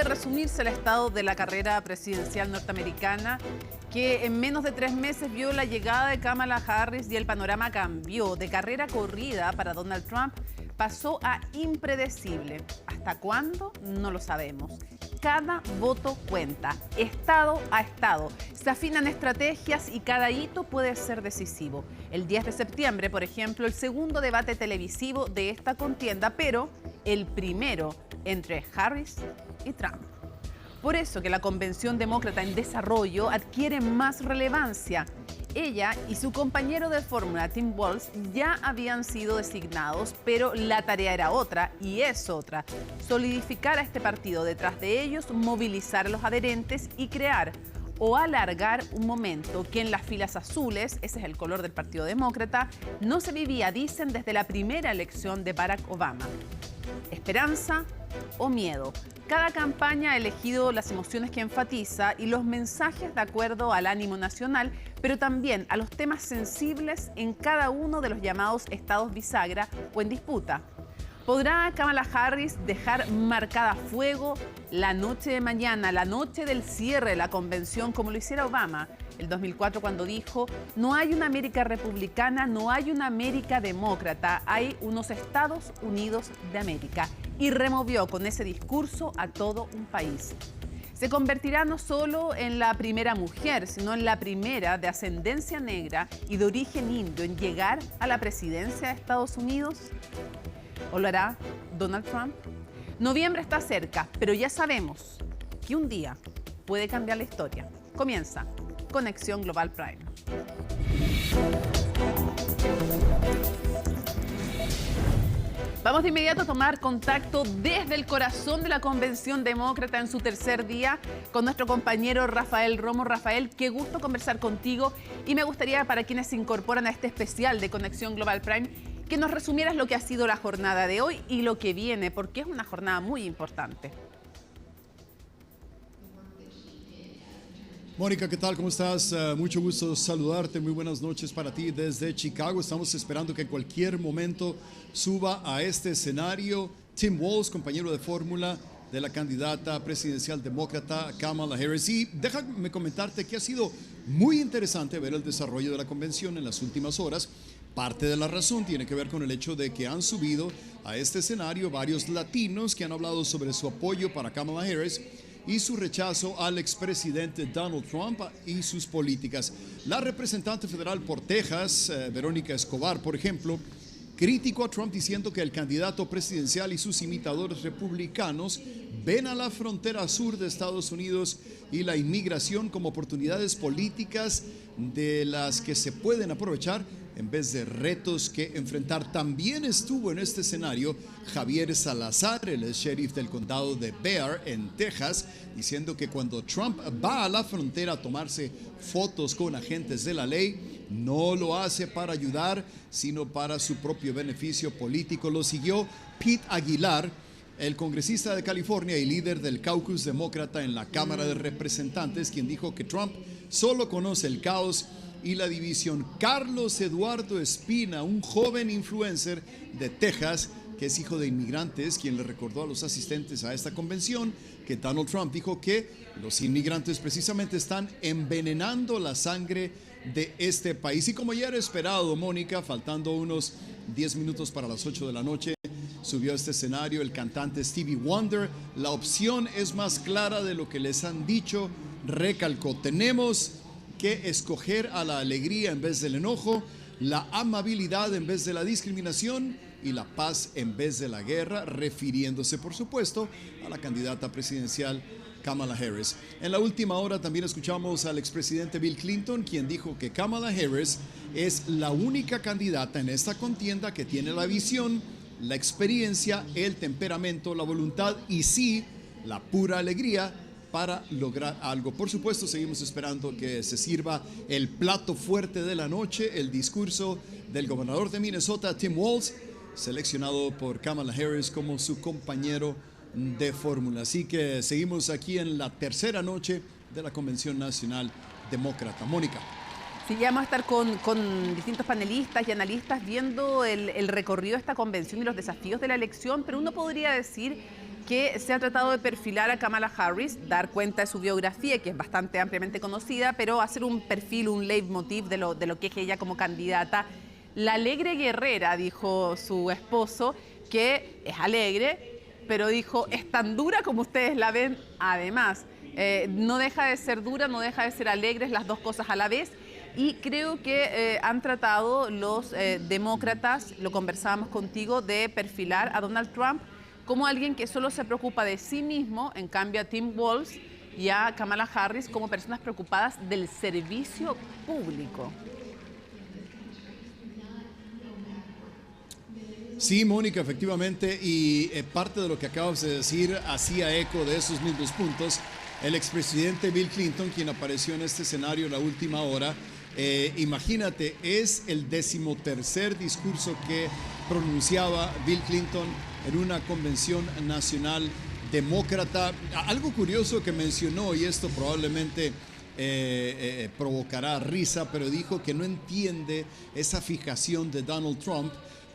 puede resumirse el estado de la carrera presidencial norteamericana, que en menos de 3 meses vio la llegada de Kamala Harris y el panorama cambió. De carrera corrida para Donald Trump pasó a impredecible. ¿Hasta cuándo? No lo sabemos. Cada voto cuenta, estado a estado. Se afinan estrategias y cada hito puede ser decisivo. El 10 de septiembre, por ejemplo, el segundo debate televisivo de esta contienda, pero el primero entre Harris y Trump. Por eso que la Convención Demócrata en Desarrollo adquiere más relevancia. Ella y su compañero de fórmula, Tim Walz, ya habían sido designados, pero la tarea era otra, y es otra: solidificar a este partido detrás de ellos, movilizar a los adherentes y crear o alargar un momento que en las filas azules, ese es el color del Partido Demócrata, no se vivía, dicen, desde la primera elección de Barack Obama. ¿Esperanza o miedo? Cada campaña ha elegido las emociones que enfatiza y los mensajes de acuerdo al ánimo nacional, pero también a los temas sensibles en cada uno de los llamados estados bisagra o en disputa. ¿Podrá Kamala Harris dejar marcada a fuego la noche de mañana, la noche del cierre de la convención, como lo hiciera Obama el 2004 cuando dijo: no hay una América republicana, no hay una América demócrata, hay unos Estados Unidos de América? Y removió con ese discurso a todo un país. Se convertirá no solo en la primera mujer, sino en la primera de ascendencia negra y de origen indio en llegar a la presidencia de Estados Unidos. ¿O lo hará Donald Trump? Noviembre está cerca, pero ya sabemos que un día puede cambiar la historia. Comienza Conexión Global Prime. Vamos de inmediato a tomar contacto desde el corazón de la Convención Demócrata en su tercer día con nuestro compañero Rafael Romo. Rafael, qué gusto conversar contigo, y me gustaría, para quienes se incorporan a este especial de Conexión Global Prime, que nos resumieras lo que ha sido la jornada de hoy y lo que viene, porque es una jornada muy importante. Mónica, ¿qué tal? ¿Cómo estás? Mucho gusto saludarte. Muy buenas noches para ti desde Chicago. Estamos esperando que en cualquier momento suba a este escenario Tim Walz, compañero de fórmula de la candidata presidencial demócrata Kamala Harris. Y déjame comentarte que ha sido muy interesante ver el desarrollo de la convención en las últimas horas. Parte de la razón tiene que ver con el hecho de que han subido a este escenario varios latinos que han hablado sobre su apoyo para Kamala Harris y su rechazo al expresidente Donald Trump y sus políticas. La representante federal por Texas, Verónica Escobar, por ejemplo, criticó a Trump diciendo que el candidato presidencial y sus imitadores republicanos ven a la frontera sur de Estados Unidos y la inmigración como oportunidades políticas de las que se pueden aprovechar en vez de retos que enfrentar. También estuvo en este escenario Javier Salazar, el sheriff del condado de Bexar en Texas, diciendo que cuando Trump va a la frontera a tomarse fotos con agentes de la ley, no lo hace para ayudar, sino para su propio beneficio político. Lo siguió Pete Aguilar, el congresista de California y líder del caucus demócrata en la Cámara de Representantes, quien dijo que Trump solo conoce el caos y la división. Carlos Eduardo Espina, un joven influencer de Texas que es hijo de inmigrantes, quien le recordó a los asistentes a esta convención que Donald Trump dijo que los inmigrantes precisamente están envenenando la sangre de este país. Y como ya era esperado, Mónica, faltando unos 10 minutos para las 8 de la noche, subió a este escenario el cantante Stevie Wonder. La opción es más clara de lo que les han dicho, recalcó: tenemos que escoger a la alegría en vez del enojo, la amabilidad en vez de la discriminación y la paz en vez de la guerra, refiriéndose, por supuesto, a la candidata presidencial Kamala Harris. En la última hora también escuchamos al expresidente Bill Clinton, quien dijo que Kamala Harris es la única candidata en esta contienda que tiene la visión, la experiencia, el temperamento, la voluntad y sí, la pura alegría para lograr algo. Por supuesto, seguimos esperando que se sirva el plato fuerte de la noche, el discurso del gobernador de Minnesota, Tim Walz, seleccionado por Kamala Harris como su compañero de fórmula. Así que seguimos aquí en la tercera noche de la Convención Nacional Demócrata. Mónica. Sí, ya vamos a estar con distintos panelistas y analistas viendo el recorrido de esta convención y los desafíos de la elección, pero uno podría decir que se ha tratado de perfilar a Kamala Harris, dar cuenta de su biografía, que es bastante ampliamente conocida, pero hacer un perfil, un leitmotiv de lo que es ella como candidata. La alegre guerrera, dijo su esposo, que es alegre, pero dijo, es tan dura como ustedes la ven, además. No deja de ser dura, no deja de ser alegre, las dos cosas a la vez. Y creo que han tratado los demócratas, lo conversábamos contigo, de perfilar a Donald Trump como alguien que solo se preocupa de sí mismo, en cambio a Tim Walz y a Kamala Harris como personas preocupadas del servicio público. Sí, Mónica, efectivamente, y parte de lo que acabas de decir hacía eco de esos mismos puntos. El expresidente Bill Clinton, quien apareció en este escenario en la última hora, imagínate, es el 13º discurso que pronunciaba Bill Clinton en una convención nacional demócrata. Algo curioso que mencionó, y esto probablemente provocará risa, pero dijo que no entiende esa fijación de Donald Trump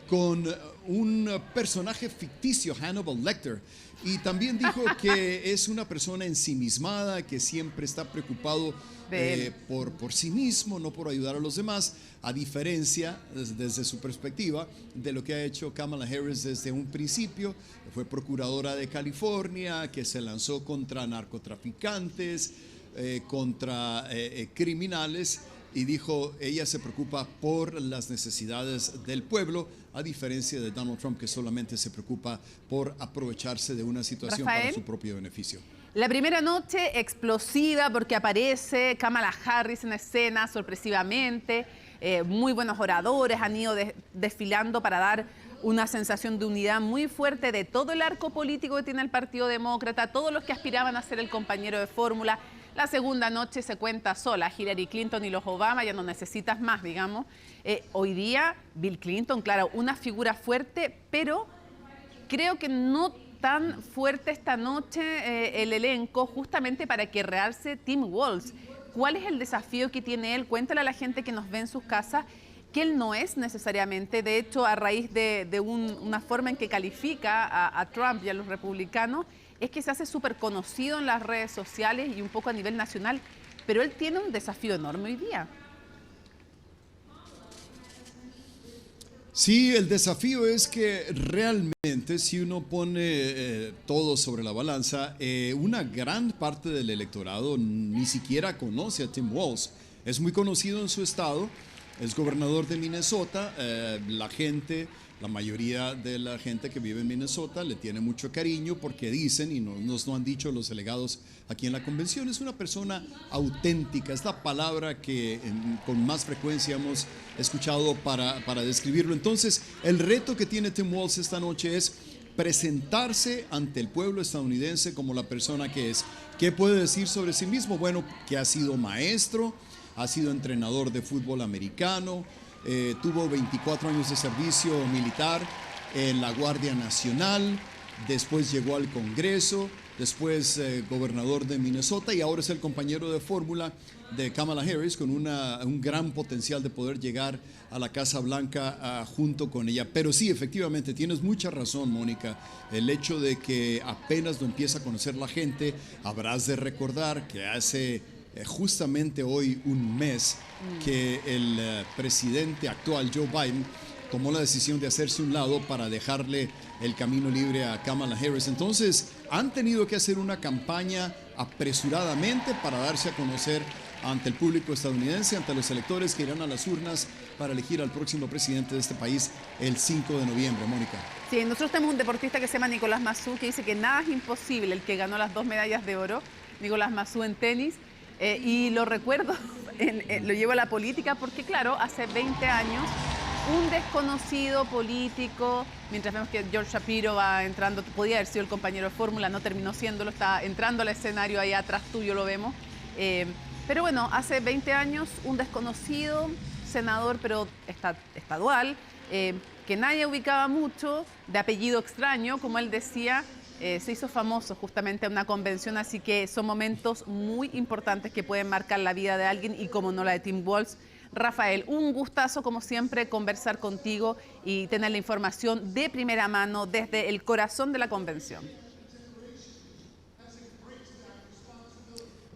con un personaje ficticio, Hannibal Lecter. Y también dijo que es una persona ensimismada, que siempre está preocupado por sí mismo, no por ayudar a los demás, a diferencia, desde su perspectiva, de lo que ha hecho Kamala Harris desde un principio. Fue procuradora de California, que se lanzó contra narcotraficantes, contra criminales, y dijo, ella se preocupa por las necesidades del pueblo, a diferencia de Donald Trump, que solamente se preocupa por aprovecharse de una situación para su propio beneficio. La primera noche explosiva porque aparece Kamala Harris en escena sorpresivamente, muy buenos oradores han ido desfilando para dar una sensación de unidad muy fuerte de todo el arco político que tiene el Partido Demócrata, todos los que aspiraban a ser el compañero de fórmula. La segunda noche se cuenta sola, Hillary Clinton y los Obama, ya no necesitas más, digamos. Hoy día, Bill Clinton, claro, una figura fuerte, pero creo que no tan fuerte esta noche el elenco, justamente para que realce Tim Walz. ¿Cuál es el desafío que tiene él? Cuéntale a la gente que nos ve en sus casas que él no es necesariamente, de hecho, a raíz de una forma en que califica a Trump y a los republicanos, es que se hace súper conocido en las redes sociales y un poco a nivel nacional, pero él tiene un desafío enorme hoy día. Sí, el desafío es que realmente si uno pone todo sobre la balanza, una gran parte del electorado ni siquiera conoce a Tim Walz. Es muy conocido en su estado, es gobernador de Minnesota, la mayoría de la gente que vive en Minnesota le tiene mucho cariño porque dicen, y nos lo han dicho los delegados aquí en la convención, es una persona auténtica, es la palabra que con más frecuencia hemos escuchado para describirlo. Entonces, el reto que tiene Tim Walz esta noche es presentarse ante el pueblo estadounidense como la persona que es. ¿Qué puede decir sobre sí mismo? Bueno, que ha sido maestro, ha sido entrenador de fútbol americano, tuvo 24 años de servicio militar en la Guardia Nacional, después llegó al Congreso, después gobernador de Minnesota y ahora es el compañero de fórmula de Kamala Harris con un gran potencial de poder llegar a la Casa Blanca junto con ella. Pero sí, efectivamente, tienes mucha razón, Mónica. El hecho de que apenas lo empieza a conocer la gente, habrás de recordar que hace justamente hoy un mes que el presidente actual, Joe Biden, tomó la decisión de hacerse un lado para dejarle el camino libre a Kamala Harris. Entonces, han tenido que hacer una campaña apresuradamente para darse a conocer ante el público estadounidense, ante los electores que irán a las urnas para elegir al próximo presidente de este país el 5 de noviembre, Mónica. Sí, nosotros tenemos un deportista que se llama Nicolás Massú, que dice que nada es imposible, el que ganó las 2 medallas de oro, Nicolás Massú en tenis. Y lo recuerdo, lo llevo a la política porque, claro, hace 20 años, un desconocido político, mientras vemos que George Shapiro va entrando, podía haber sido el compañero de fórmula, no terminó siéndolo, está entrando al escenario ahí atrás tuyo, lo vemos. Pero bueno, hace 20 años, un desconocido senador, pero estadual, que nadie ubicaba mucho, de apellido extraño, como él decía, se hizo famoso justamente en una convención, así que son momentos muy importantes que pueden marcar la vida de alguien y como no la de Tim Walz. Rafael, un gustazo como siempre conversar contigo y tener la información de primera mano desde el corazón de la convención.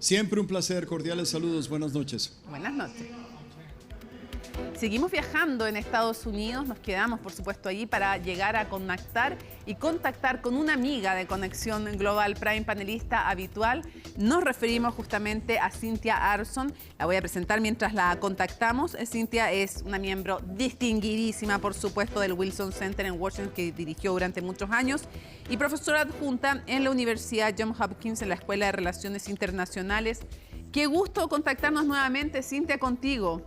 Siempre un placer, cordiales saludos, buenas noches. Buenas noches. Seguimos viajando en Estados Unidos, nos quedamos por supuesto allí para llegar a conectar y contactar con una amiga de Conexión Global Prime, panelista habitual. Nos referimos justamente a Cynthia Arson, la voy a presentar mientras la contactamos. Cynthia es una miembro distinguidísima por supuesto del Wilson Center en Washington que dirigió durante muchos años y profesora adjunta en la Universidad Johns Hopkins en la Escuela de Relaciones Internacionales. Qué gusto contactarnos nuevamente, Cynthia, contigo.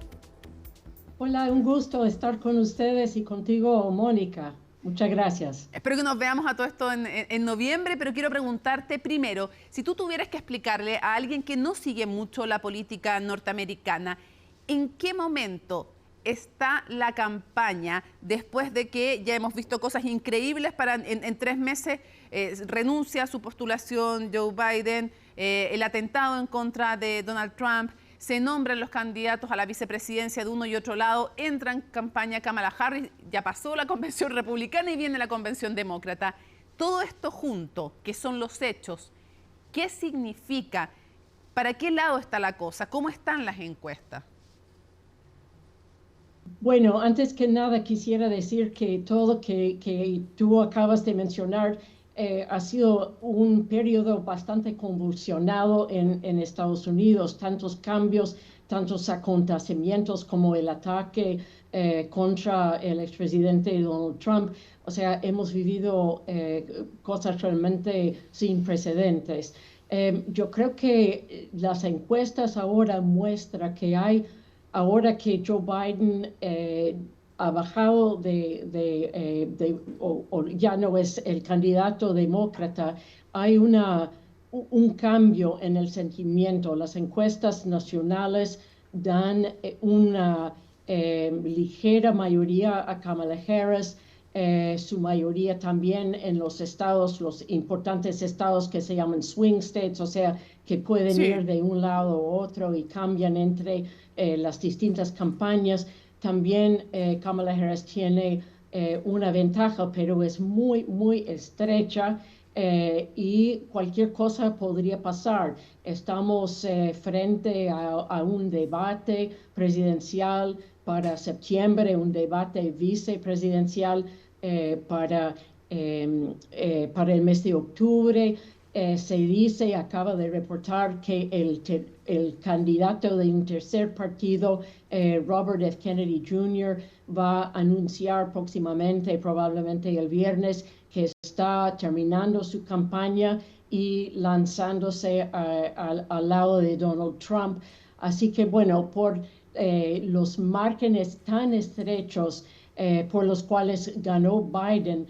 Hola, un gusto estar con ustedes y contigo, Mónica. Muchas gracias. Espero que nos veamos a todo esto en noviembre, pero quiero preguntarte primero, si tú tuvieras que explicarle a alguien que no sigue mucho la política norteamericana, ¿en qué momento está la campaña después de que ya hemos visto cosas increíbles para en 3 meses renuncia a su postulación Joe Biden, el atentado en contra de Donald Trump, se nombran los candidatos a la vicepresidencia de uno y otro lado, entra en campaña Kamala Harris, ya pasó la convención republicana y viene la convención demócrata. Todo esto junto, que son los hechos, ¿qué significa? ¿Para qué lado está la cosa? ¿Cómo están las encuestas? Bueno, antes que nada quisiera decir que todo que tú acabas de mencionar ha sido un periodo bastante convulsionado en Estados Unidos, tantos cambios, tantos acontecimientos como el ataque contra el expresidente Donald Trump. O sea, hemos vivido cosas realmente sin precedentes. Yo creo que las encuestas ahora muestran que ahora que Joe Biden ha bajado o ya no es el candidato demócrata, hay un cambio en el sentimiento. Las encuestas nacionales dan una ligera mayoría a Kamala Harris, su mayoría también en los estados, los importantes estados que se llaman swing states, o sea, que pueden ir de un lado a otro y cambian entre las distintas campañas. También Kamala Harris tiene una ventaja, pero es muy, muy estrecha y cualquier cosa podría pasar. Estamos frente a un debate presidencial para septiembre, un debate vicepresidencial para el mes de octubre. Se dice, acaba de reportar que el candidato de un tercer partido, Robert F. Kennedy Jr., va a anunciar próximamente, probablemente el viernes, que está terminando su campaña y lanzándose al lado de Donald Trump. Así que, bueno, por los márgenes tan estrechos por los cuales ganó Biden,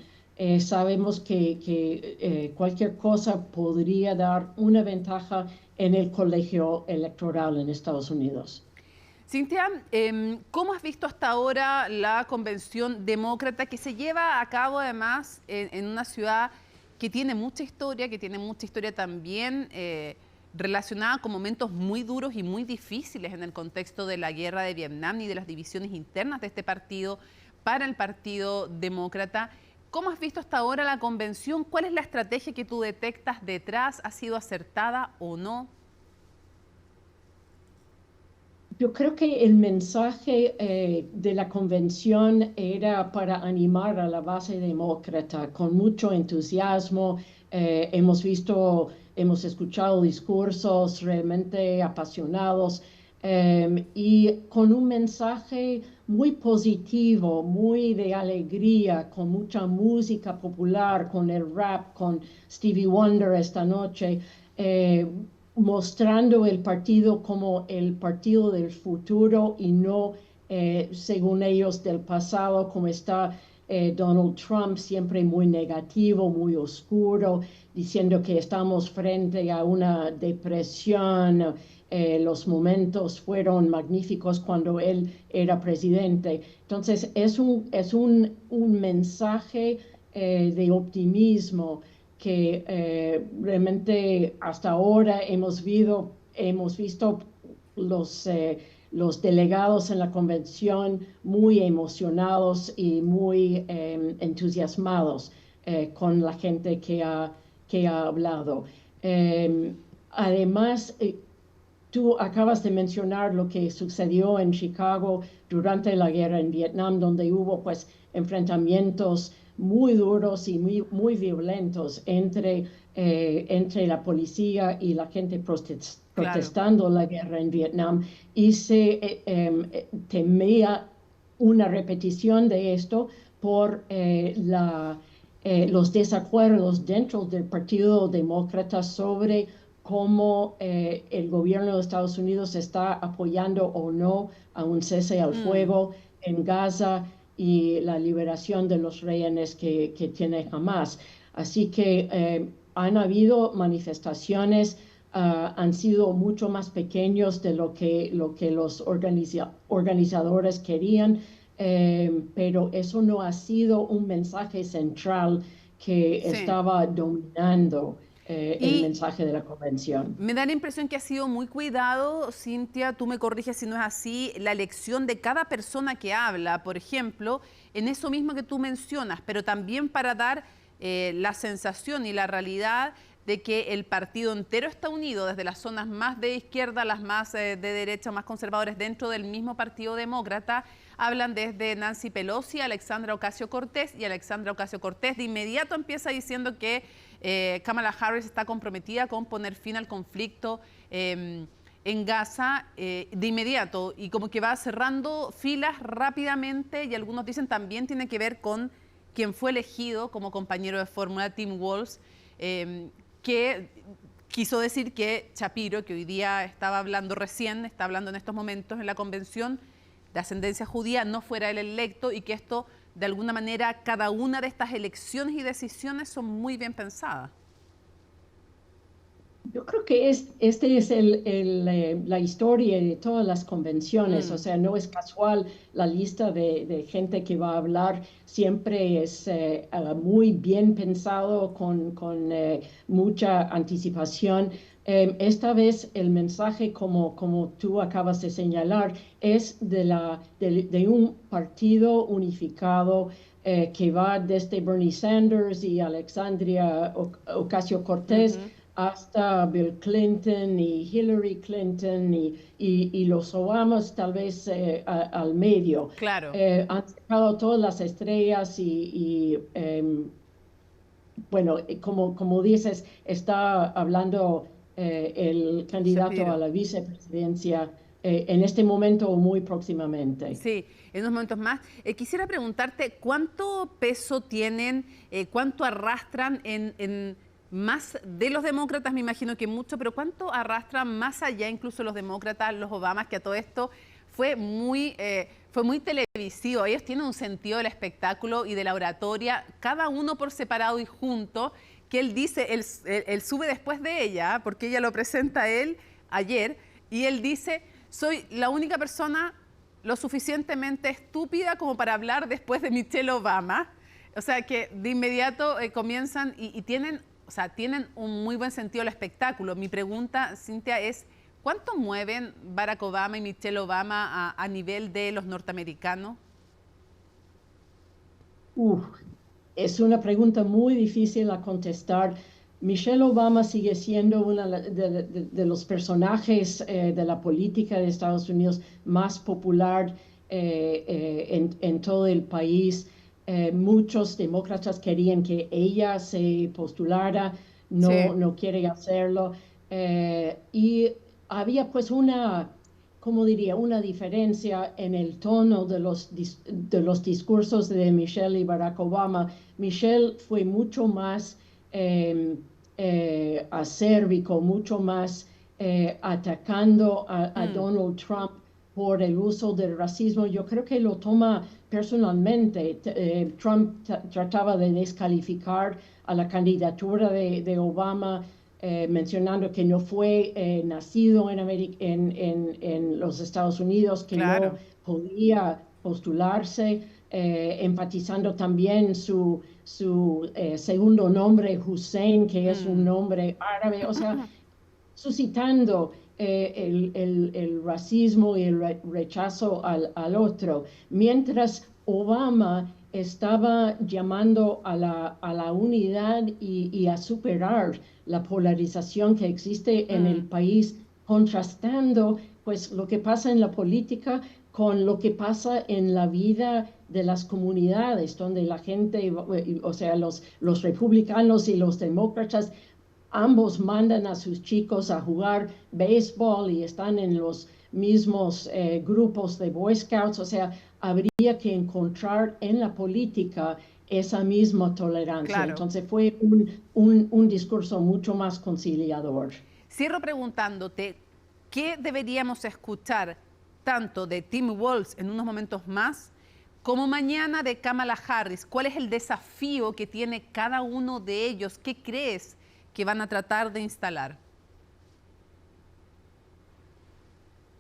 sabemos que cualquier cosa podría dar una ventaja en el colegio electoral en Estados Unidos. Cynthia, ¿cómo has visto hasta ahora la convención demócrata que se lleva a cabo además en una ciudad que tiene mucha historia también relacionada con momentos muy duros y muy difíciles en el contexto de la guerra de Vietnam y de las divisiones internas de este partido para el Partido Demócrata? ¿Cómo has visto hasta ahora la convención? ¿Cuál es la estrategia que tú detectas detrás? ¿Ha sido acertada o no? Yo creo que el mensaje de la convención era para animar a la base demócrata con mucho entusiasmo. Hemos escuchado discursos realmente apasionados y con un mensaje muy positivo, muy de alegría, con mucha música popular, con el rap, con Stevie Wonder esta noche, mostrando el partido como el partido del futuro y no, según ellos, del pasado, como está Donald Trump, siempre muy negativo, muy oscuro, diciendo que estamos frente a una depresión. Los momentos fueron magníficos cuando él era presidente. Entonces, es un mensaje de optimismo que realmente hasta ahora hemos visto los delegados en la convención muy emocionados y muy entusiasmados con la gente que ha hablado. Además, Tú acabas de mencionar lo que sucedió en Chicago durante la guerra en Vietnam, donde hubo pues enfrentamientos muy duros y muy violentos entre la policía y la gente Claro. protestando la guerra en Vietnam. Y se temía una repetición de esto por los desacuerdos dentro del Partido Demócrata sobre cómo el gobierno de Estados Unidos está apoyando o no a un cese al Mm, fuego en Gaza y la liberación de los rehenes que tiene Hamas. Así que han habido manifestaciones, han sido mucho más pequeños de lo que los organizadores querían, pero eso no ha sido un mensaje central que sí. estaba dominando el Y mensaje de la convención. me da la impresión que ha sido muy cuidado, Cintia, tú me corriges si no es así, la elección de cada persona que habla, por ejemplo, en eso mismo que tú mencionas, pero también para dar la sensación y la realidad de que el partido entero está unido, desde las zonas más de izquierda, las más de derecha, más conservadores, dentro del mismo Partido Demócrata. Hablan desde Nancy Pelosi, Alexandra Ocasio-Cortez, y Alexandra Ocasio-Cortez de inmediato empieza diciendo que Kamala Harris está comprometida con poner fin al conflicto en Gaza de inmediato, y como que va cerrando filas rápidamente, y algunos dicen también tiene que ver con quien fue elegido como compañero de fórmula, Tim Walz, que quiso decir que Shapiro, que hoy día estaba hablando recién, está hablando en estos momentos en la convención de ascendencia judía, no fuera el electo, y que esto, de alguna manera, cada una de estas elecciones y decisiones son muy bien pensadas. Yo creo que este es la historia de todas las convenciones, o Mm, sea, no es casual la lista de gente que va a hablar, siempre es muy bien pensado, con mucha anticipación. Esta vez el mensaje, como tú acabas de señalar, es de un partido unificado que va desde Bernie Sanders y Alexandria Ocasio-Cortez ujú, hasta Bill Clinton y Hillary Clinton y los Obamas tal vez al medio. claro. Han sacado todas las estrellas bueno, como dices, está hablando el candidato a Shapiro. la vicepresidencia en este momento o muy próximamente. Sí, en unos momentos más. Quisiera preguntarte cuánto peso tienen, cuánto arrastran en más de los demócratas, me imagino que mucho, pero cuánto arrastran más allá incluso los demócratas, los Obamas, que a todo esto fue muy televisivo. Ellos tienen un sentido del espectáculo y de la oratoria, cada uno por separado y junto, que él dice, él sube después de ella, porque ella lo presenta a él ayer, y él dice, soy la única persona lo suficientemente estúpida como para hablar después de Michelle Obama. O sea, que de inmediato comienzan y tienen, o sea, tienen un muy buen sentido del espectáculo. Mi pregunta, Cintia, es ¿cuánto mueven Barack Obama y Michelle Obama a nivel de los norteamericanos? Uf, es una pregunta muy difícil a contestar. Michelle Obama sigue siendo uno de los personajes de la política de Estados Unidos más popular en todo el país. Muchos demócratas querían que ella se postulara, Sí. no quiere hacerlo. Y había pues ¿cómo diría? Una diferencia en el tono de los discursos de Michelle y Barack Obama. Michelle fue mucho más acérbico, mucho más atacando a Mm, Donald Trump por el uso del racismo. Yo creo que lo toma personalmente. Trump trataba de descalificar a la candidatura de Obama, mencionando que no fue nacido en los Estados Unidos, que no claro. podía postularse, enfatizando también su segundo nombre, Hussein, que es un Mm, nombre árabe, o sea, suscitando el racismo y el rechazo al otro, mientras Obama estaba llamando a la unidad y a superar la polarización que existe en el mm, país contrastando pues lo que pasa en la política con lo que pasa en la vida de las comunidades, donde la gente, o sea, los republicanos y los demócratas, ambos mandan a sus chicos a jugar béisbol y están en los mismos grupos de Boy Scouts. O sea, habría que encontrar en la política esa misma tolerancia. Claro. Entonces fue un discurso mucho más conciliador. Cierro preguntándote, ¿qué deberíamos escuchar tanto de Tim Walz en unos momentos más, como mañana de Kamala Harris? ¿Cuál es el desafío que tiene cada uno de ellos? ¿Qué crees que van a tratar de instalar?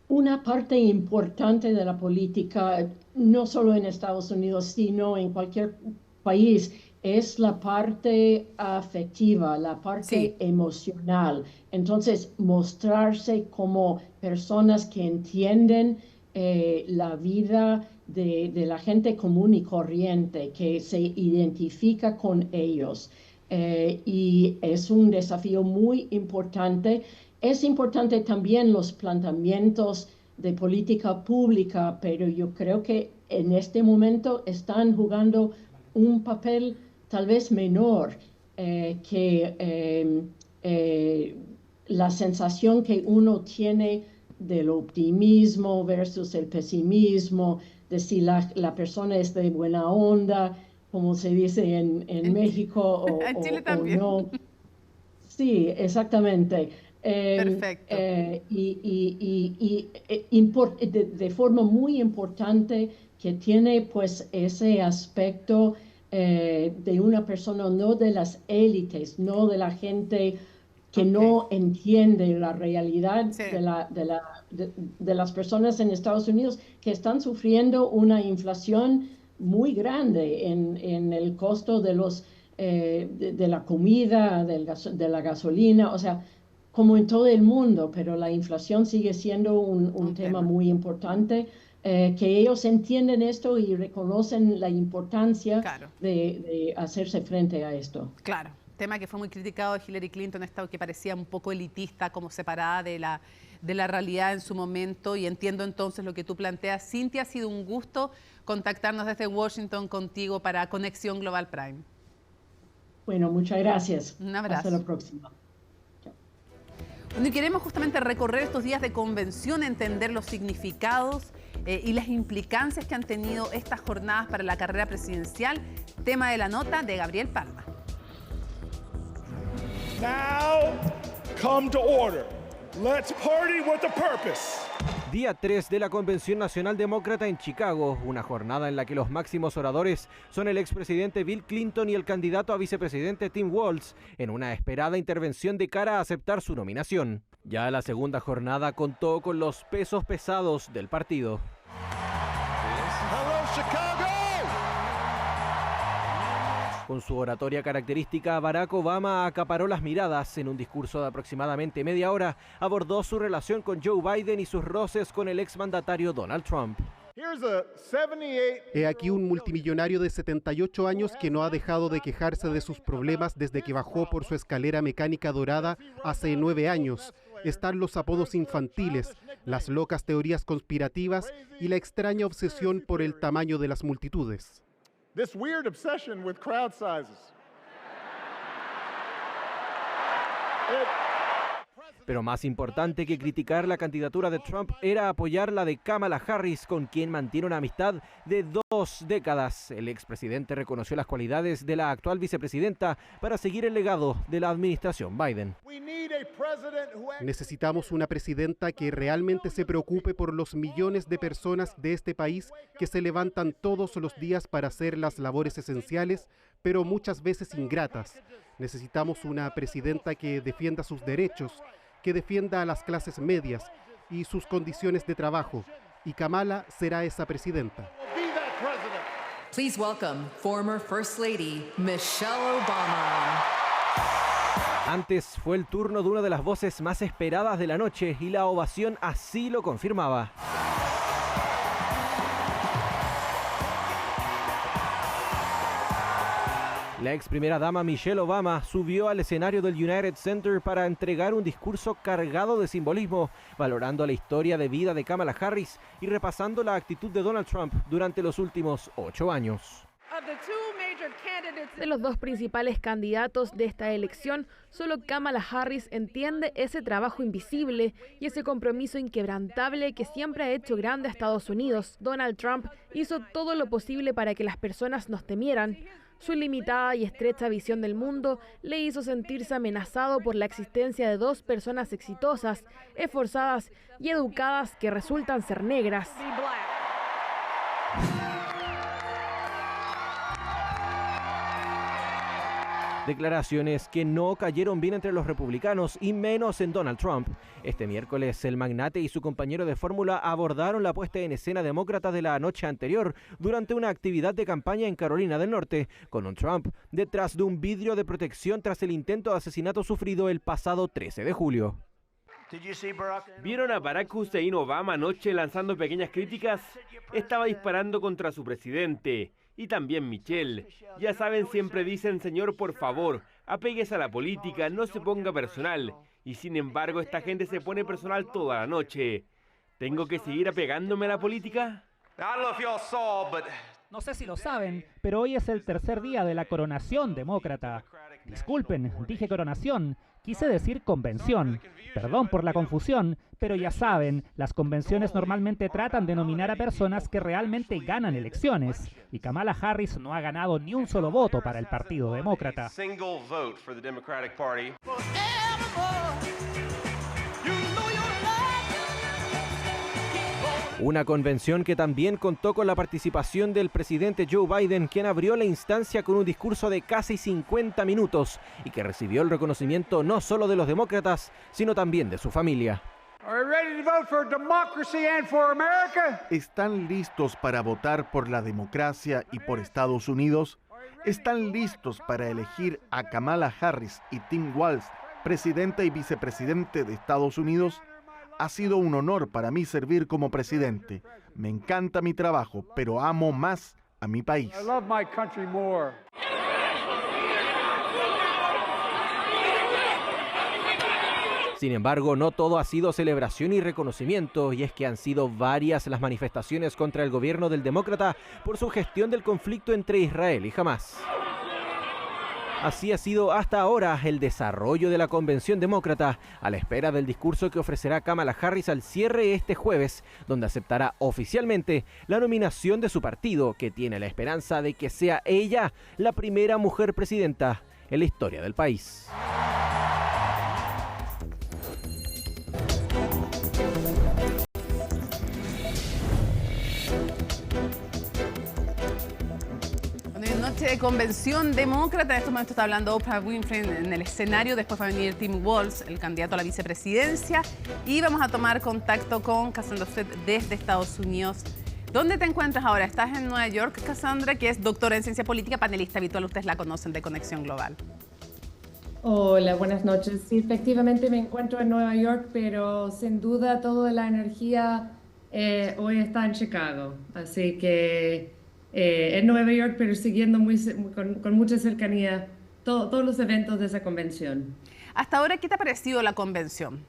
Una parte importante de la política, no solo en Estados Unidos, sino en cualquier país, es la parte afectiva, la parte emocional. Entonces, mostrarse como personas que entienden la vida de la gente común y corriente, que se identifica con ellos. Y es un desafío muy importante. Es importante también los planteamientos de política pública, pero yo creo que en este momento están jugando un papel tal vez menor que la sensación que uno tiene del optimismo versus el pesimismo, de si la persona es de buena onda, como se dice en México, en Chile también. o no. Sí, exactamente. Perfecto. De forma muy importante que tiene pues ese aspecto de una persona, no de las élites, no de la gente que no entiende la realidad de las personas en Estados Unidos, que están sufriendo una inflación muy grande en el costo de la comida, de la gasolina, o sea, como en todo el mundo, pero la inflación sigue siendo un tema muy importante. Que ellos entienden esto y reconocen la importancia de hacerse frente a esto. Claro, tema que fue muy criticado de Hillary Clinton, esta que parecía un poco elitista, como separada de la realidad en su momento, y entiendo entonces lo que tú planteas. Cintia, ha sido un gusto contactarnos desde Washington contigo para Conexión Global Prime. Bueno, muchas gracias. Un abrazo. Hasta la próxima. Bueno, y queremos justamente recorrer estos días de convención, entender los significados y las implicancias que han tenido estas jornadas para la carrera presidencial. Tema de la nota de Gabriel Palma. Now, come to order. Let's party with a purpose. Día 3 de la Convención Nacional Demócrata en Chicago, una jornada en la que los máximos oradores son el expresidente Bill Clinton y el candidato a vicepresidente Tim Walz, en una esperada intervención de cara a aceptar su nominación. Ya la segunda jornada contó con los pesos pesados del partido. Hello, Chicago. Con su oratoria característica, Barack Obama acaparó las miradas. En un discurso de aproximadamente media hora, abordó su relación con Joe Biden y sus roces con el exmandatario Donald Trump. He aquí un multimillonario de 78 años que no ha dejado de quejarse de sus problemas desde que bajó por su escalera mecánica dorada hace 9 años. Están los apodos infantiles, las locas teorías conspirativas y la extraña obsesión por el tamaño de las multitudes. This weird obsession with crowd sizes. Pero más importante que criticar la candidatura de Trump era apoyar la de Kamala Harris, con quien mantiene una amistad de 2 décadas. El expresidente reconoció las cualidades de la actual vicepresidenta para seguir el legado de la administración Biden. Necesitamos una presidenta que realmente se preocupe por los millones de personas de este país que se levantan todos los días para hacer las labores esenciales, pero muchas veces ingratas. Necesitamos una presidenta que defienda sus derechos, que defienda a las clases medias y sus condiciones de trabajo. Y Kamala será esa presidenta. Please welcome former First Lady Michelle Obama. Antes fue el turno de una de las voces más esperadas de la noche y la ovación así lo confirmaba. La ex primera dama Michelle Obama subió al escenario del United Center para entregar un discurso cargado de simbolismo, valorando la historia de vida de Kamala Harris y repasando la actitud de Donald Trump durante los últimos 8 años. De los dos principales candidatos de esta elección, solo Kamala Harris entiende ese trabajo invisible y ese compromiso inquebrantable que siempre ha hecho grande a Estados Unidos. Donald Trump hizo todo lo posible para que las personas nos temieran. Su limitada y estrecha visión del mundo le hizo sentirse amenazado por la existencia de dos personas exitosas, esforzadas y educadas que resultan ser negras. Declaraciones que no cayeron bien entre los republicanos y menos en Donald Trump. Este miércoles, el magnate y su compañero de fórmula abordaron la puesta en escena demócrata de la noche anterior durante una actividad de campaña en Carolina del Norte, con un Trump detrás de un vidrio de protección tras el intento de asesinato sufrido el pasado 13 de julio. ¿Vieron a Barack Hussein Obama anoche lanzando pequeñas críticas? Estaba disparando contra su presidente. Y también Michelle. Ya saben, siempre dicen, señor, por favor, apéguese a la política, no se ponga personal. Y sin embargo, esta gente se pone personal toda la noche. ¿Tengo que seguir apegándome a la política? No sé si lo saben, pero hoy es el tercer día de la coronación demócrata. Disculpen, dije coronación, quise decir convención. Perdón por la confusión, pero ya saben, las convenciones normalmente tratan de nominar a personas que realmente ganan elecciones. Y Kamala Harris no ha ganado ni un solo voto para el Partido Demócrata. Una convención que también contó con la participación del presidente Joe Biden, quien abrió la instancia con un discurso de casi 50 minutos y que recibió el reconocimiento no solo de los demócratas, sino también de su familia. ¿Están listos para votar por la democracia y por Estados Unidos? ¿Están listos para elegir a Kamala Harris y Tim Walz, presidente y vicepresidente de Estados Unidos? Ha sido un honor para mí servir como presidente. Me encanta mi trabajo, pero amo más a mi país. Sin embargo, no todo ha sido celebración y reconocimiento, y es que han sido varias las manifestaciones contra el gobierno del demócrata por su gestión del conflicto entre Israel y Hamás. Así ha sido hasta ahora el desarrollo de la convención demócrata, a la espera del discurso que ofrecerá Kamala Harris al cierre este jueves, donde aceptará oficialmente la nominación de su partido, que tiene la esperanza de que sea ella la primera mujer presidenta en la historia del país. Noche de convención demócrata. En estos momentos está hablando Oprah Winfrey en el escenario. Después va a venir Tim Walz, el candidato a la vicepresidencia. Y vamos a tomar contacto con Cassandra Fett desde Estados Unidos. ¿Dónde te encuentras ahora? Estás en Nueva York, Cassandra, que es doctora en ciencia política, panelista habitual. Ustedes la conocen de Conexión Global. Hola, buenas noches. Sí, efectivamente me encuentro en Nueva York, pero sin duda toda la energía hoy está en Chicago. Así que en Nueva York, pero siguiendo con mucha cercanía todos los eventos de esa convención. Hasta ahora, ¿qué te ha parecido la convención?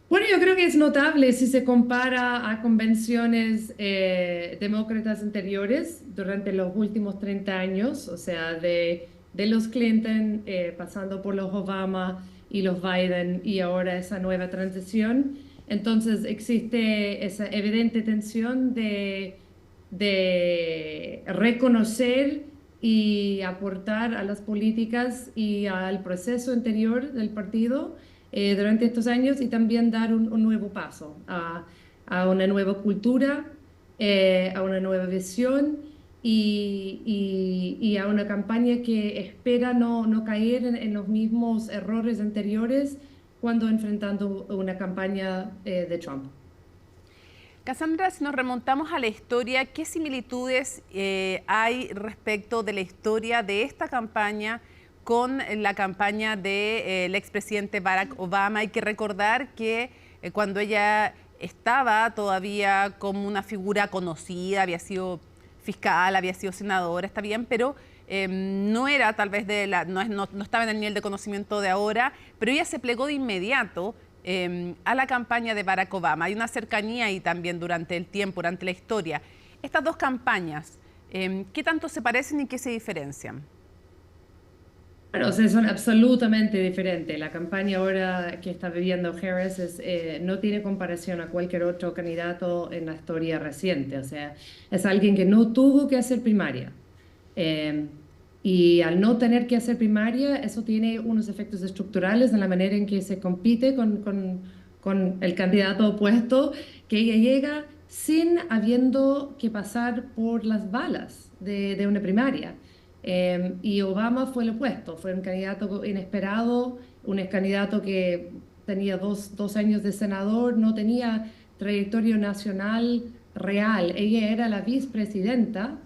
Bueno, yo creo que es notable si se compara a convenciones demócratas anteriores durante los últimos 30 años, o sea, de los Clinton, pasando por los Obama y los Biden y ahora esa nueva transición. Entonces existe esa evidente tensión de reconocer y aportar a las políticas y al proceso interior del partido durante estos años, y también dar un nuevo paso a una nueva cultura, a una nueva visión y a una campaña que espera no caer en los mismos errores anteriores cuando enfrentando una campaña de Trump. Cassandra, si nos remontamos a la historia, ¿qué similitudes hay respecto de la historia de esta campaña con la campaña del expresidente Barack Obama? Hay que recordar que cuando ella estaba todavía como una figura conocida, había sido fiscal, había sido senadora, está bien, pero no era tal vez no estaba en el nivel de conocimiento de ahora, pero ella se plegó de inmediato a la campaña de Barack Obama. Hay una cercanía ahí también durante el tiempo, durante la historia. Estas dos campañas, ¿qué tanto se parecen y qué se diferencian? Bueno, o sea, son absolutamente diferentes. La campaña ahora que está viviendo Harris no tiene comparación a cualquier otro candidato en la historia reciente. O sea, es alguien que no tuvo que hacer primaria. Y al no tener que hacer primaria, eso tiene unos efectos estructurales en la manera en que se compite con el candidato opuesto, que ella llega sin habiendo que pasar por las balas de una primaria. Y Obama fue lo opuesto, fue un candidato inesperado, un candidato que tenía dos años de senador, no tenía trayectoria nacional real. Ella era la vicepresidenta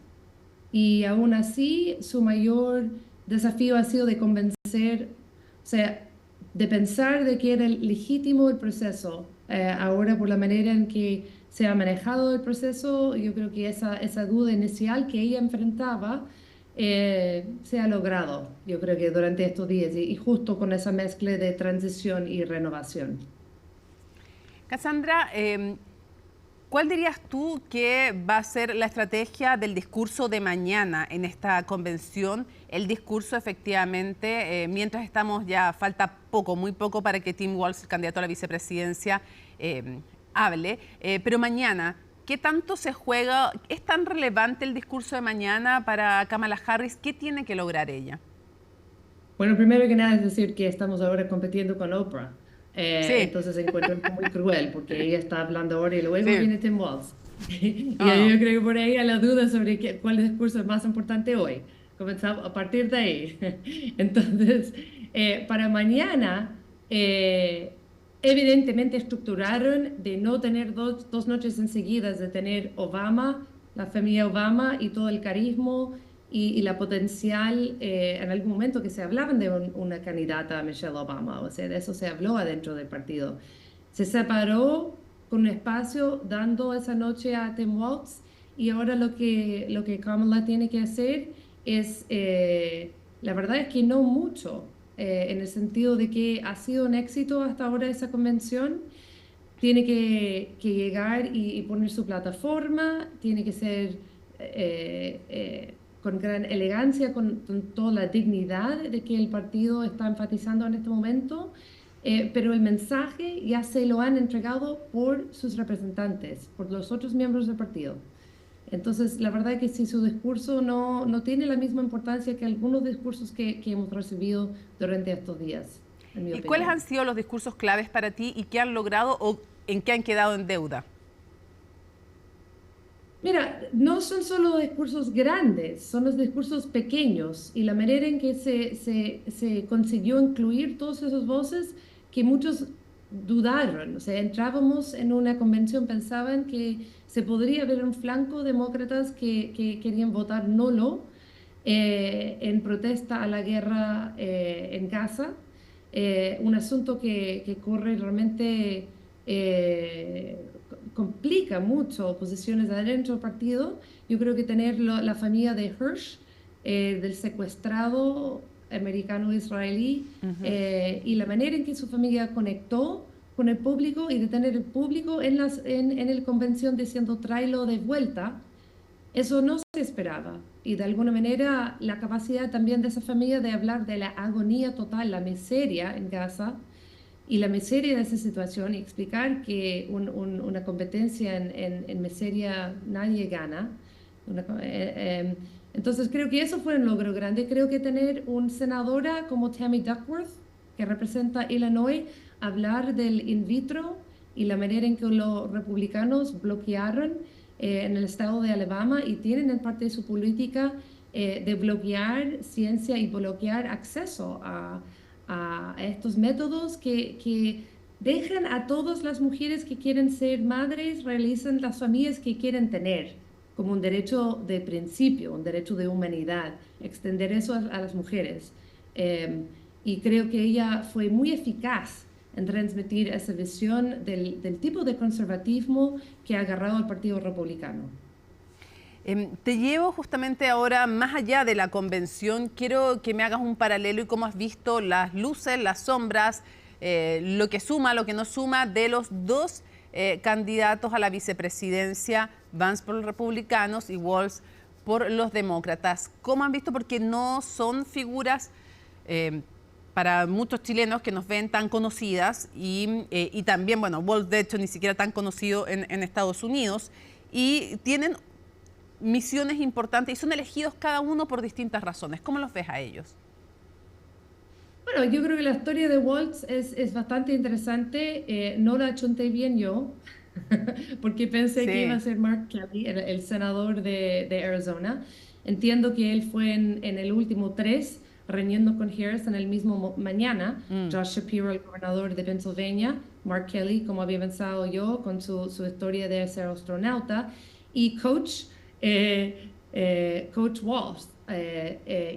y aún así su mayor desafío ha sido de convencer, o sea, de pensar de que era legítimo el proceso. Ahora, por la manera en que se ha manejado el proceso, yo creo que esa duda inicial que ella enfrentaba se ha logrado, yo creo que durante estos días, y justo con esa mezcla de transición y renovación. Cassandra, ¿cuál dirías tú que va a ser la estrategia del discurso de mañana en esta convención? El discurso, efectivamente, mientras estamos ya, falta poco, muy poco para que Tim Walz, el candidato a la vicepresidencia, hable, pero mañana, ¿qué tanto se juega? ¿Es tan relevante el discurso de mañana para Kamala Harris? ¿Qué tiene que lograr ella? Bueno, primero que nada es decir que estamos ahora compitiendo con Oprah. Sí. Entonces encuentro muy cruel porque ella está hablando ahora y luego viene Tim Walz. Y yo creo que por ahí hay la duda sobre cuál discurso es más importante hoy. Comenzamos a partir de ahí. Entonces, para mañana, evidentemente estructuraron de no tener dos noches enseguidas, de tener Obama, la familia Obama y todo el carisma y la potencial, en algún momento que se hablaban de una candidata a Michelle Obama, o sea, de eso se habló adentro del partido. Se separó con un espacio dando esa noche a Tim Walz y ahora lo que Kamala tiene que hacer es, la verdad es que no mucho, en el sentido de que ha sido un éxito hasta ahora esa convención. Tiene que llegar y poner su plataforma, tiene que ser con gran elegancia, con toda la dignidad de que el partido está enfatizando en este momento, pero el mensaje ya se lo han entregado por sus representantes, por los otros miembros del partido. Entonces, la verdad es que si su discurso no tiene la misma importancia que algunos discursos que hemos recibido durante estos días. ¿Y cuáles han sido los discursos claves para ti y qué han logrado o en qué han quedado en deuda? Mira, no son solo discursos grandes, son los discursos pequeños y la manera en que se consiguió incluir todas esas voces que muchos dudaron. O sea, entrábamos en una convención, pensaban que se podría ver un flanco de demócratas que querían votar nulo en protesta a la guerra en Gaza, un asunto que corre realmente... complica mucho posiciones adentro del partido. Yo creo que tener la familia de Hirsch, del secuestrado americano-israelí, y la manera en que su familia conectó con el público y de tener el público en la convención diciendo tráelo de vuelta, eso no se esperaba. Y de alguna manera la capacidad también de esa familia de hablar de la agonía total, la miseria en Gaza, y la miseria de esa situación y explicar que una competencia en miseria nadie gana. Entonces creo que eso fue un logro grande. Creo que tener una senadora como Tammy Duckworth, que representa Illinois, hablar del in vitro y la manera en que los republicanos bloquearon en el estado de Alabama y tienen en parte de su política de bloquear ciencia y bloquear acceso a estos métodos que dejan a todas las mujeres que quieren ser madres, realizan las familias que quieren tener, como un derecho de principio, un derecho de humanidad, extender eso a las mujeres. Y creo que ella fue muy eficaz en transmitir esa visión del tipo de conservatismo que ha agarrado al Partido Republicano. Te llevo justamente ahora más allá de la convención. Quiero que me hagas un paralelo y cómo has visto las luces, las sombras, lo que suma, lo que no suma de los dos candidatos a la vicepresidencia, Vance por los republicanos y Walz por los demócratas. ¿Cómo han visto? Porque no son figuras para muchos chilenos que nos ven tan conocidas y también, bueno, Walz de hecho ni siquiera tan conocido en Estados Unidos, y tienen misiones importantes y son elegidos cada uno por distintas razones. ¿Cómo los ves a ellos? Bueno, yo creo que la historia de Walz es bastante interesante. No la achunté bien yo, porque pensé que iba a ser Mark Kelly, el senador de Arizona. Entiendo que él fue en el último 3, reuniendo con Harris en el mismo mañana. Josh Shapiro, el gobernador de Pennsylvania, Mark Kelly, como había pensado yo, con su historia de ser astronauta, y Coach Walz.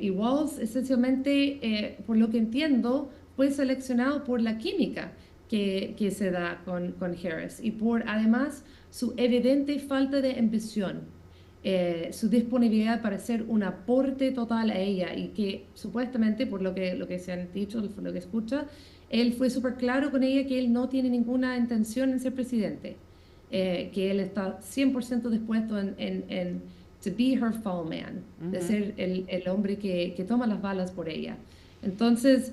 Y Walz, esencialmente, por lo que entiendo, fue seleccionado por la química que se da con Harris y por, además, su evidente falta de ambición, su disponibilidad para hacer un aporte total a ella, y que supuestamente, por lo que se han dicho, por lo que escucha, él fue súper claro con ella que él no tiene ninguna intención en ser presidente, que él está 100% dispuesto en to be her fall man, de ser el hombre que toma las balas por ella. Entonces,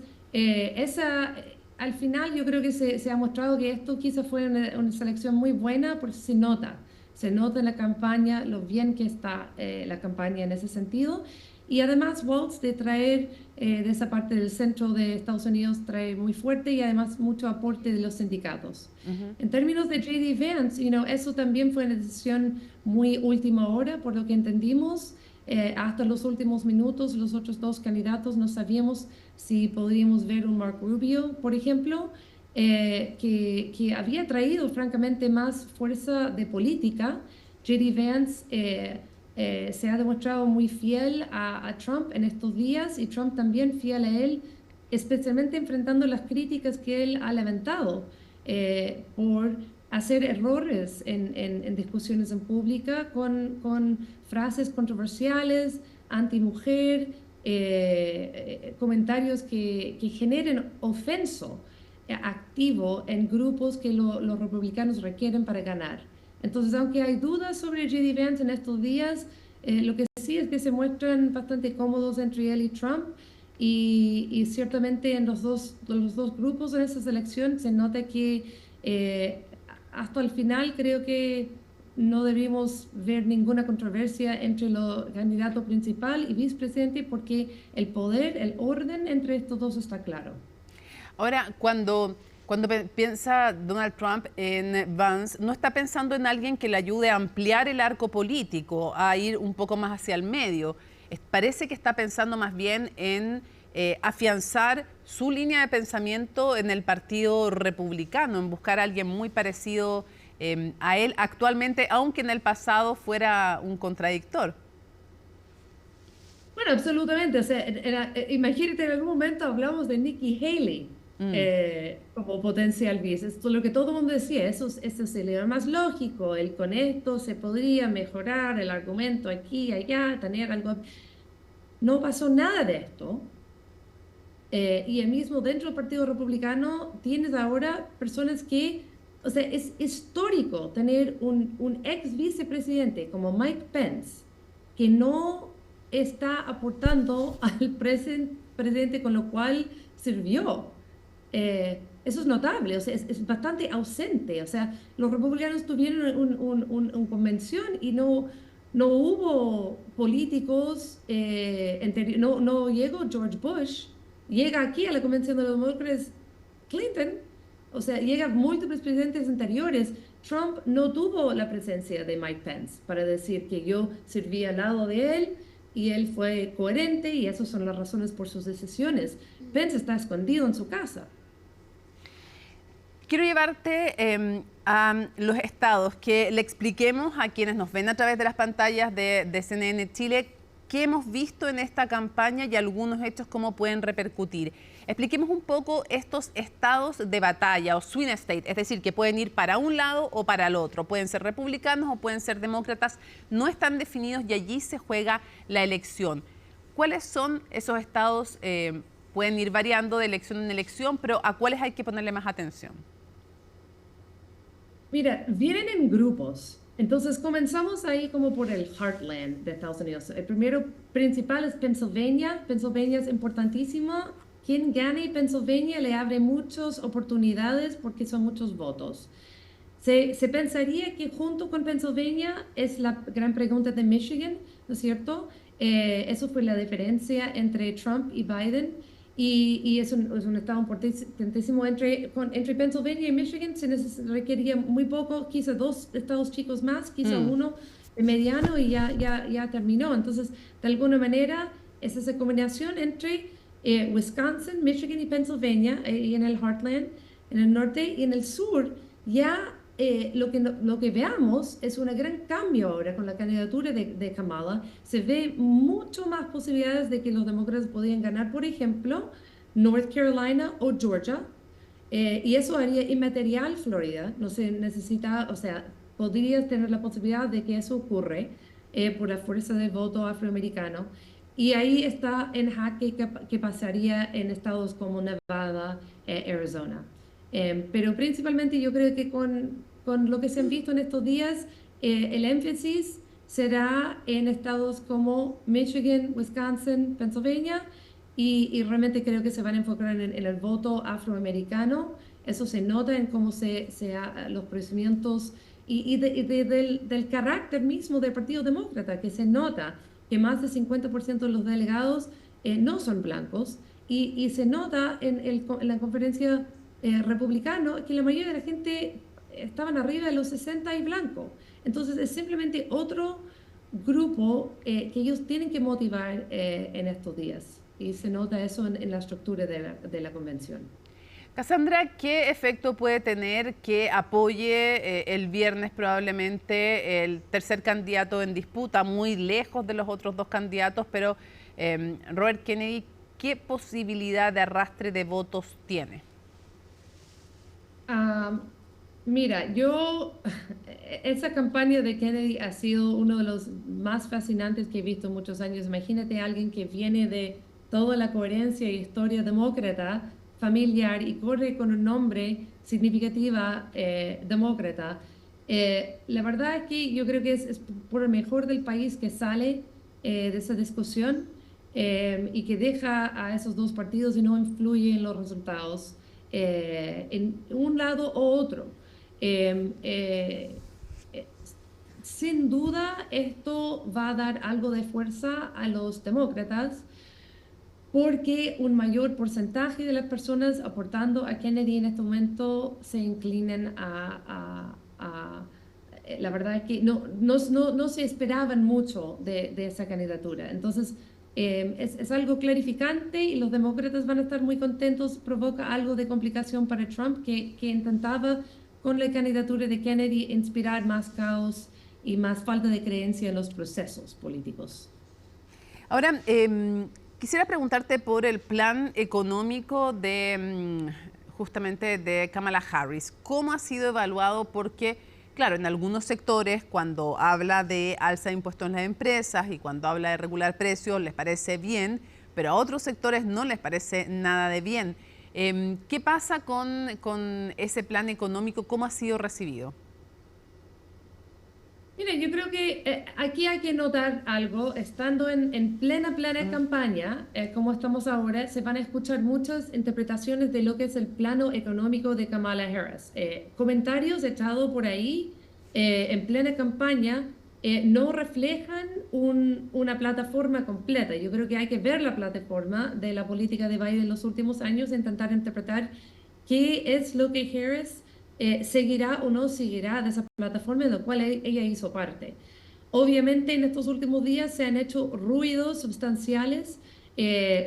al final yo creo que se ha mostrado que esto quizás fue una selección muy buena, porque se nota en la campaña lo bien que está la campaña en ese sentido. Y además Walz, de traer de esa parte del centro de Estados Unidos, trae muy fuerte y además mucho aporte de los sindicatos. En términos de J.D. Vance, eso también fue una decisión muy última hora, por lo que entendimos. Hasta los últimos minutos, los otros dos candidatos no sabíamos si podríamos ver un Marco Rubio, por ejemplo, que había traído francamente más fuerza de política. J.D. Vance se ha demostrado muy fiel a Trump en estos días, y Trump también fiel a él, especialmente enfrentando las críticas que él ha levantado por hacer errores en discusiones en pública con frases controversiales, antimujer, comentarios que generen ofenso activo en grupos que los republicanos requieren para ganar. Entonces, aunque hay dudas sobre J.D. Vance en estos días, lo que sí es que se muestran bastante cómodos entre él y Trump, y ciertamente en los dos grupos en esa selección se nota que hasta el final creo que no debimos ver ninguna controversia entre el candidato principal y vicepresidente, porque el poder, el orden entre estos dos está claro. Ahora, cuando piensa Donald Trump en Vance, no está pensando en alguien que le ayude a ampliar el arco político, a ir un poco más hacia el medio. Parece que está pensando más bien en afianzar su línea de pensamiento en el Partido Republicano, en buscar a alguien muy parecido a él actualmente, aunque en el pasado fuera un contradictor. Bueno, absolutamente. O sea, imagínate, en algún momento hablamos de Nikki Haley como potencial vice. Esto es lo que todo el mundo decía, eso sería más lógico, con esto se podría mejorar el argumento aquí, allá, tener algo. No pasó nada de esto. Y el mismo dentro del Partido Republicano tienes ahora personas que, o sea, es histórico tener un ex vicepresidente como Mike Pence, que no está aportando al presidente con lo cual sirvió. Eso es notable, o sea, es bastante ausente. O sea, los republicanos tuvieron una convención y no hubo políticos, no llegó George Bush, llega aquí a la convención de los demócratas Clinton, o sea, llegan múltiples presidentes anteriores. Trump no tuvo la presencia de Mike Pence para decir que yo serví al lado de él y él fue coherente, y esas son las razones por sus decisiones. Pence está escondido en su casa. Quiero llevarte a los estados, que le expliquemos a quienes nos ven a través de las pantallas de CNN Chile qué hemos visto en esta campaña y algunos hechos cómo pueden repercutir. Expliquemos un poco estos estados de batalla o swing state, es decir, que pueden ir para un lado o para el otro. Pueden ser republicanos o pueden ser demócratas. No están definidos y allí se juega la elección. ¿Cuáles son esos estados? Pueden ir variando de elección en elección, pero ¿a cuáles hay que ponerle más atención? Mira, vienen en grupos. Entonces comenzamos ahí como por el heartland de Estados Unidos. El primero principal es Pennsylvania. Pennsylvania es importantísimo. Quien gane Pennsylvania le abre muchas oportunidades porque son muchos votos. Se pensaría que junto con Pennsylvania es la gran pregunta de Michigan, ¿no es cierto? Eso fue la diferencia entre Trump y Biden. Y es un estado importantísimo. Entre Pennsylvania y Michigan se requería muy poco, quizá 2 estados chicos más, quizá uno mediano y ya terminó. Entonces, de alguna manera, es esa combinación entre Wisconsin, Michigan y Pennsylvania, y en el Heartland, en el norte y en el sur, ya lo que veamos es un gran cambio ahora con la candidatura de Kamala. Se ve mucho más posibilidades de que los demócratas podrían ganar, por ejemplo, North Carolina o Georgia, y eso haría inmaterial Florida. No se necesita, o sea, podrías tener la posibilidad de que eso ocurre por la fuerza del voto afroamericano. Y ahí está en jaque que pasaría en estados como Nevada, Arizona. Pero principalmente yo creo que con lo que se han visto en estos días, el énfasis será en estados como Michigan, Wisconsin, Pennsylvania, y realmente creo que se van a enfocar en el voto afroamericano. Eso se nota en cómo los procedimientos y del carácter mismo del Partido Demócrata, que se nota que más del 50% de los delegados no son blancos, y se nota en la conferencia republicano que la mayoría de la gente estaban arriba de los 60 y blanco. Entonces es simplemente otro grupo que ellos tienen que motivar en estos días, y se nota eso en la estructura de la convención. Cassandra, ¿qué efecto puede tener que apoye el viernes probablemente el tercer candidato en disputa, muy lejos de los otros 2 candidatos, pero Robert Kennedy, qué posibilidad de arrastre de votos tiene? Mira, esa campaña de Kennedy ha sido uno de los más fascinantes que he visto en muchos años. Imagínate a alguien que viene de toda la coherencia y historia demócrata, familiar, y corre con un nombre significativa demócrata. La verdad es que yo creo que es por el mejor del país que sale de esa discusión, y que deja a esos 2 partidos y no influye en los resultados en un lado o otro. Sin duda esto va a dar algo de fuerza a los demócratas, porque un mayor porcentaje de las personas aportando a Kennedy en este momento se inclinan la verdad es que no se esperaban mucho de esa candidatura. Entonces es algo clarificante y los demócratas van a estar muy contentos. Provoca algo de complicación para Trump, que intentaba con la candidatura de Kennedy inspirar más caos y más falta de creencia en los procesos políticos. Ahora, quisiera preguntarte por el plan económico justamente de Kamala Harris. ¿Cómo ha sido evaluado? Porque, claro, en algunos sectores, cuando habla de alza de impuestos en las empresas y cuando habla de regular precios, les parece bien, pero a otros sectores no les parece nada de bien. ¿Qué pasa con ese plan económico? ¿Cómo ha sido recibido? Mira, yo creo que aquí hay que notar algo. Estando en plena campaña, como estamos ahora, se van a escuchar muchas interpretaciones de lo que es el plano económico de Kamala Harris. Comentarios echados por ahí en plena campaña no reflejan una plataforma completa. Yo creo que hay que ver la plataforma de la política de Biden en los últimos años, intentar interpretar qué es lo que Harris seguirá o no seguirá de esa plataforma en la cual ella hizo parte. Obviamente en estos últimos días se han hecho ruidos sustanciales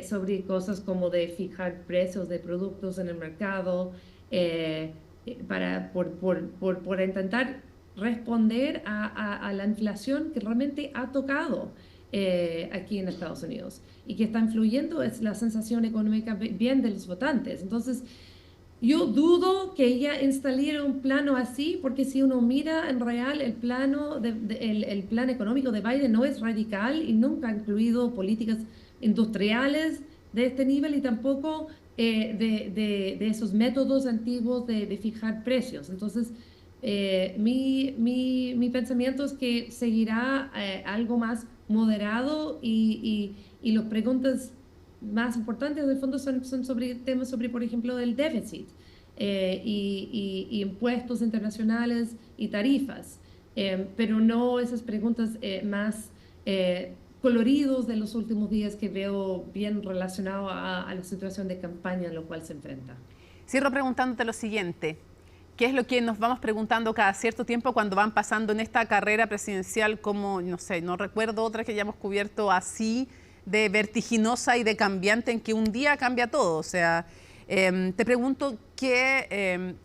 sobre cosas como de fijar precios de productos en el mercado por intentar responder a la inflación que realmente ha tocado aquí en Estados Unidos y que está influyendo es la sensación económica bien de los votantes. Entonces, yo dudo que ella instalara un plano así, porque si uno mira en real el plan económico de Biden no es radical y nunca ha incluido políticas industriales de este nivel y tampoco de esos métodos antiguos de fijar precios. Entonces, mi pensamiento es que seguirá algo más moderado y las preguntas más importantes del fondo son sobre temas sobre, por ejemplo, el déficit y impuestos internacionales y tarifas, pero no esas preguntas más coloridos de los últimos días que veo bien relacionado a la situación de campaña en la cual se enfrenta. Cierro preguntándote lo siguiente. ¿Qué es lo que nos vamos preguntando cada cierto tiempo cuando van pasando en esta carrera presidencial como, no sé, no recuerdo otra que hayamos cubierto así, de vertiginosa y de cambiante, en que un día cambia todo? O sea, te pregunto, ¿qué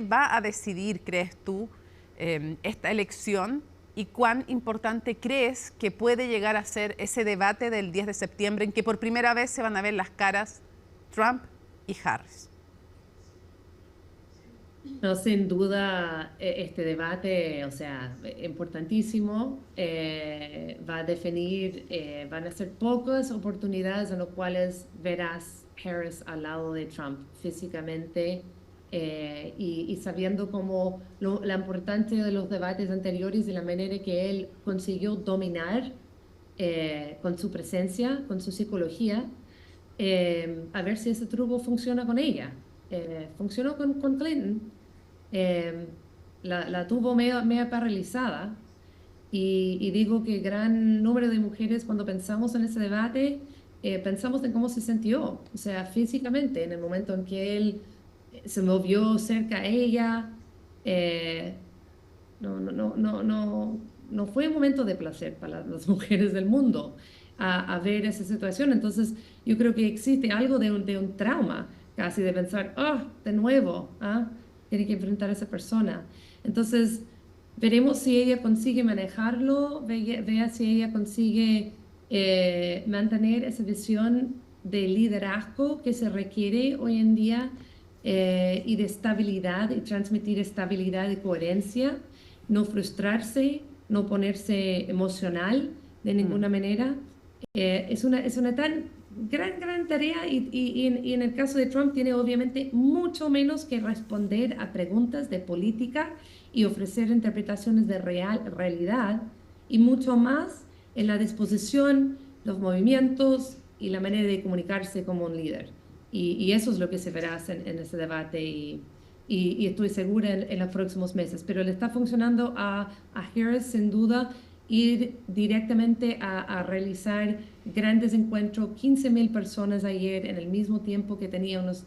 va a decidir, crees tú, esta elección y cuán importante crees que puede llegar a ser ese debate del 10 de septiembre en que por primera vez se van a ver las caras Trump y Harris? No, sin duda, este debate, o sea, importantísimo, va a definir, van a ser pocas oportunidades en las cuales verás Harris al lado de Trump físicamente y sabiendo cómo la importancia de los debates anteriores y la manera que él consiguió dominar con su presencia, con su psicología, a ver si ese truco funciona con ella. Funcionó con Clinton. La tuvo media paralizada y digo que gran número de mujeres cuando pensamos en ese debate pensamos en cómo se sintió, o sea, físicamente en el momento en que él se movió cerca a ella. No fue un momento de placer para las mujeres del mundo a ver esa situación. Entonces yo creo que existe algo de un trauma casi de pensar, de nuevo, tiene que enfrentar a esa persona. Entonces, veremos si ella consigue manejarlo, vea si ella consigue mantener esa visión de liderazgo que se requiere hoy en día y de estabilidad, y transmitir estabilidad y coherencia, no frustrarse, no ponerse emocional de ninguna manera. Es una tan gran tarea y en el caso de Trump tiene obviamente mucho menos que responder a preguntas de política y ofrecer interpretaciones de realidad y mucho más en la disposición, los movimientos y la manera de comunicarse como un líder. Y eso es lo que se verá en ese debate y estoy segura en los próximos meses. Pero le está funcionando a Harris sin duda ir directamente a realizar grandes encuentros, 15,000 personas ayer en el mismo tiempo que tenía unos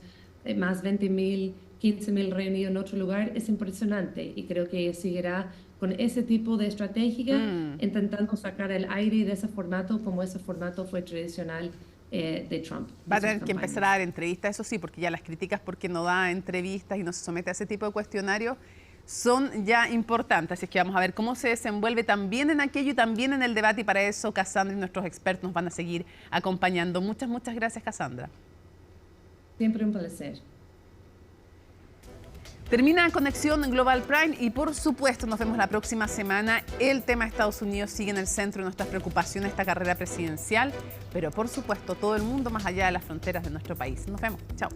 más 20,000, 15,000 reunidos en otro lugar, es impresionante y creo que seguirá con ese tipo de estrategia intentando sacar el aire de ese formato como ese formato fue tradicional de Trump. Va a tener que empezar a dar entrevistas, eso sí, porque ya las críticas porque no da entrevistas y no se somete a ese tipo de cuestionarios son ya importantes, así es que vamos a ver cómo se desenvuelve también en aquello y también en el debate, y para eso Cassandra y nuestros expertos nos van a seguir acompañando. Muchas gracias, Cassandra. Siempre un placer. Termina Conexión Global Prime y por supuesto nos vemos la próxima semana. El tema de Estados Unidos sigue en el centro de nuestras preocupaciones, esta carrera presidencial, pero por supuesto todo el mundo más allá de las fronteras de nuestro país. Nos vemos. Chao.